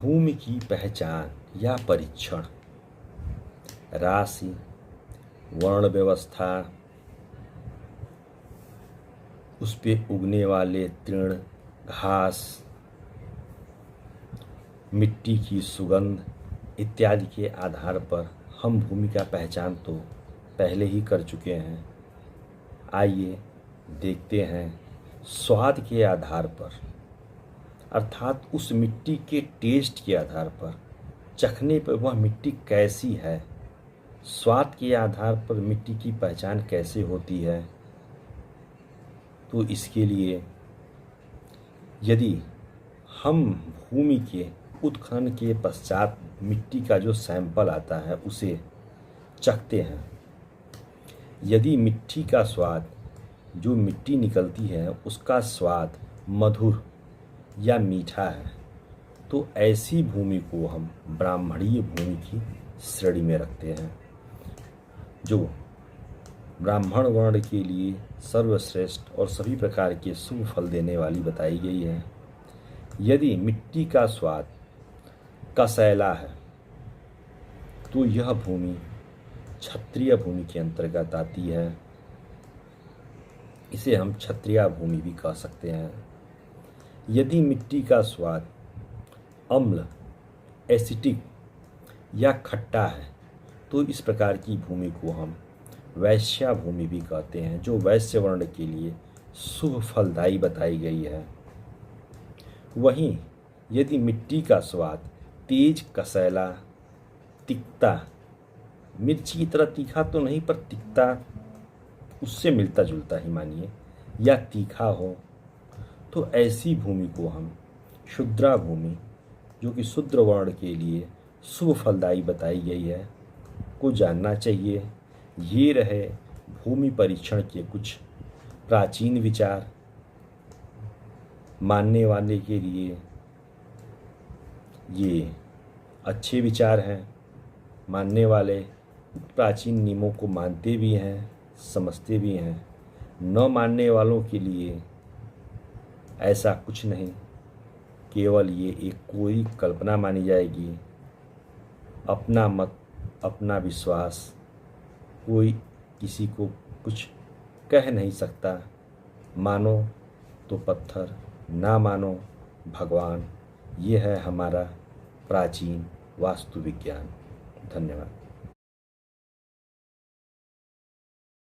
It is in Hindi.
भूमि की पहचान या परीक्षण, राशि, वर्ण व्यवस्था, उस पे उगने वाले तृण, घास, मिट्टी की सुगंध इत्यादि के आधार पर हम भूमि का पहचान तो पहले ही कर चुके हैं। आइए देखते हैं स्वाद के आधार पर, अर्थात उस मिट्टी के टेस्ट के आधार पर, चखने पर वह मिट्टी कैसी है, स्वाद के आधार पर मिट्टी की पहचान कैसे होती है। तो इसके लिए यदि हम भूमि के उत्खनन के पश्चात मिट्टी का जो सैंपल आता है उसे चखते हैं, यदि मिट्टी का स्वाद, जो मिट्टी निकलती है उसका स्वाद मधुर या मीठा है, तो ऐसी भूमि को हम ब्राह्मणीय भूमि की श्रेणी में रखते हैं, जो ब्राह्मण वर्ण के लिए सर्वश्रेष्ठ और सभी प्रकार के शुभ फल देने वाली बताई गई है। यदि मिट्टी का स्वाद कसैला है तो यह भूमि क्षत्रिय भूमि के अंतर्गत आती है, इसे हम क्षत्रिय भूमि भी कह सकते हैं। यदि मिट्टी का स्वाद अम्ल, एसिटिक या खट्टा है तो इस प्रकार की भूमि को हम वैश्या भूमि भी कहते हैं, जो वैश्य वर्ण के लिए शुभ फलदायी बताई गई है। वहीं यदि मिट्टी का स्वाद तेज, कसैला, तिक्ता, मिर्ची की तरह तीखा तो नहीं पर तिक्ता, उससे मिलता जुलता ही मानिए, या तीखा हो, तो ऐसी भूमि को हम शूद्रा भूमि, जो कि शूद्र वर्ण के लिए शुभ फलदायी बताई गई है, को जानना चाहिए। ये रहे भूमि परीक्षण के कुछ प्राचीन विचार। मानने वाले के लिए ये अच्छे विचार हैं, मानने वाले प्राचीन नियमों को मानते भी हैं, समझते भी हैं। न मानने वालों के लिए ऐसा कुछ नहीं, केवल ये एक कोई कल्पना मानी जाएगी। अपना मत, अपना विश्वास, कोई किसी को कुछ कह नहीं सकता। मानो तो पत्थर, ना मानो भगवान। ये है हमारा प्राचीन वास्तु विज्ञान। धन्यवाद।